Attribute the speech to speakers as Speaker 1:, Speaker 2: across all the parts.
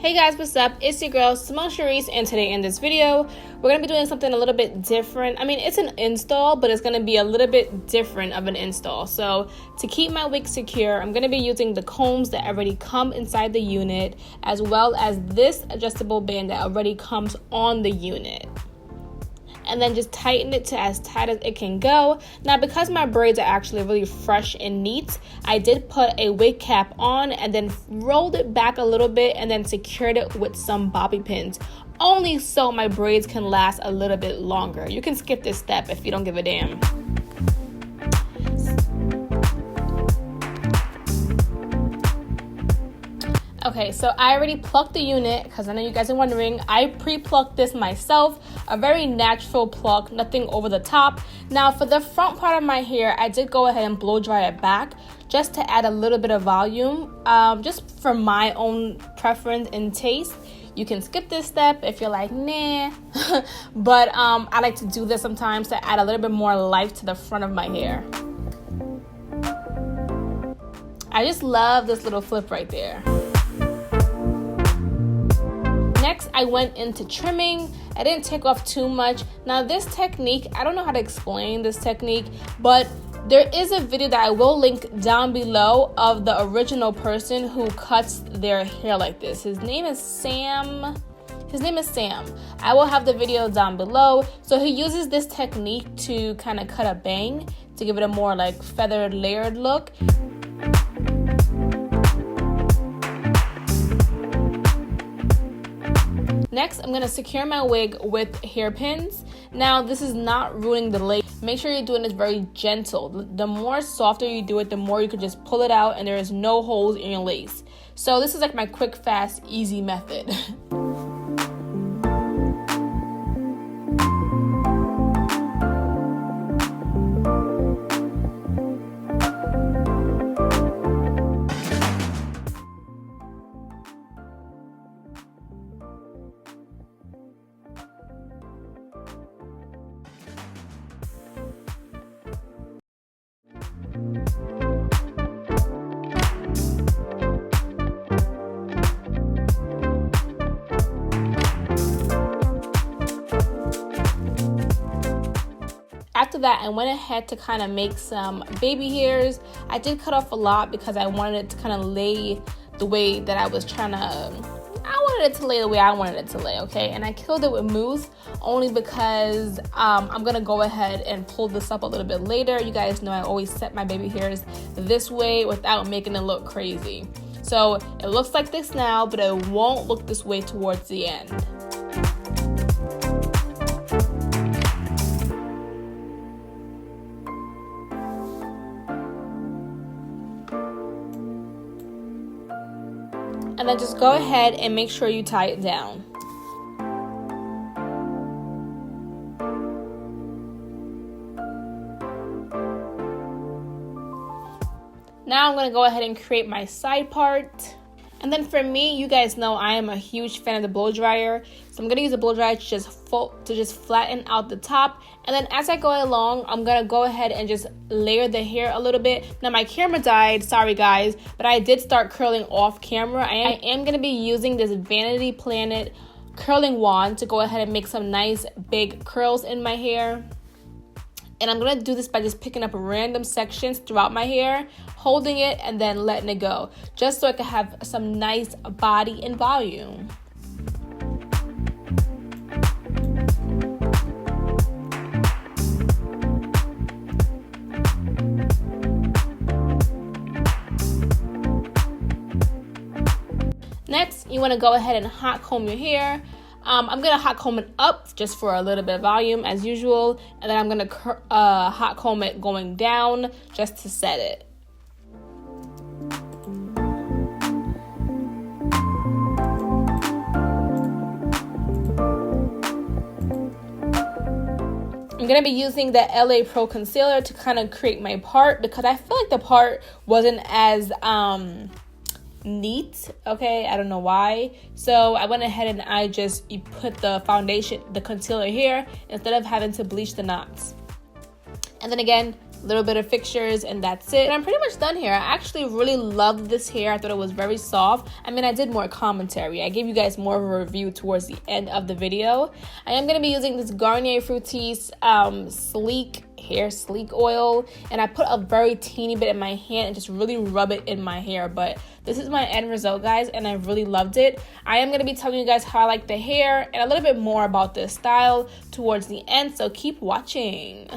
Speaker 1: Hey guys, what's up? It's your girl Simone Sharice, and today in this video we're going to be doing something a little bit different. I mean, it's an install, but it's going to be a little bit different of an install. So to keep my wig secure, I'm going to be using the combs that already come inside the unit, as well as this adjustable band that already comes on the unit. And then just tighten it to as tight as it can go. Now, because my braids are actually really fresh and neat, I did put a wig cap on and then rolled it back a little bit and then secured it with some bobby pins, only so my braids can last a little bit longer. You can skip this step if you don't give a damn. Okay, so I already plucked the unit because I know you guys are wondering. I pre-plucked this myself, a very natural pluck, nothing over the top. Now for the front part of my hair, I did go ahead and blow dry it back just to add a little bit of volume, just for my own preference and taste. You can skip this step if you're like, nah, but I like to do this sometimes to add a little bit more life to the front of my hair. I just love this little flip right there. Next, I went into trimming. I didn't take off too much. Now this technique, I don't know how to explain this technique, but there is a video that I will link down below of the original person who cuts their hair like this. His name is Sam. I will have the video down below. So he uses this technique to kind of cut a bang to give it a more like feathered, layered look. Next, I'm going to secure my wig with hairpins. Now, this is not ruining the lace. Make sure you're doing this very gentle. The more softer you do it, the more you can just pull it out and there is no holes in your lace. So this is like my quick, fast, easy method. After that, I went ahead to kind of make some baby hairs. I did cut off a lot because I wanted it to kind of lay the way that I was trying to, I wanted it to lay the way I wanted it to lay, okay? And I killed it with mousse only because I'm gonna go ahead and pull this up a little bit later. You guys know I always set my baby hairs this way without making it look crazy. So it looks like this now, but it won't look this way towards the end. And then just go ahead and make sure you tie it down. Now I'm going to go ahead and create my side part. And then for me, you guys know I am a huge fan of the blow dryer. So I'm going to use the blow dryer to just flatten out the top. And then as I go along, I'm going to go ahead and just layer the hair a little bit. Now my camera died, sorry guys, but I did start curling off camera. I am going to be using this Vanity Planet curling wand to go ahead and make some nice big curls in my hair. And I'm going to do this by just picking up random sections throughout my hair, holding it, and then letting it go, just so I can have some nice body and volume. Next, you want to go ahead and hot comb your hair. I'm going to hot comb it up just for a little bit of volume as usual. And then I'm going to hot comb it going down just to set it. I'm going to be using the LA Pro Concealer to kind of create my part because I feel like the part wasn't as neat, okay? I don't know why. So I went ahead and I just put the foundation, the concealer here instead of having to bleach the knots. And then again, a little bit of fixtures, and that's it. And I'm pretty much done here. I actually really loved this hair. I thought it was very soft. I mean, I did more commentary. I gave you guys more of a review towards the end of the video. I am going to be using this Garnier Fructis sleek oil, and I put a very teeny bit in my hand and just really rub it in my hair. But this is my end result, guys, and I really loved it. I am going to be telling you guys how I like the hair and a little bit more about this style towards the end, so keep watching.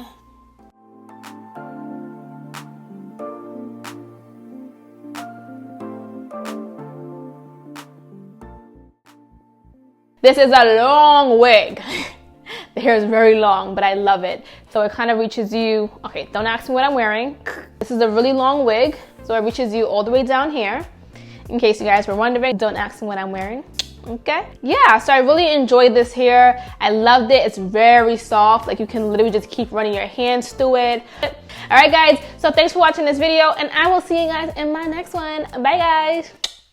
Speaker 1: This is a long wig. The hair is very long, but I love it. So it kind of reaches you, okay, don't ask me what I'm wearing. This is a really long wig, so it reaches you all the way down here. In case you guys were wondering, don't ask me what I'm wearing. Okay, yeah, so I really enjoyed this hair. I loved it. It's very soft, like you can literally just keep running your hands through it. All right, guys, so thanks for watching this video, and I will see you guys in my next one. Bye, guys.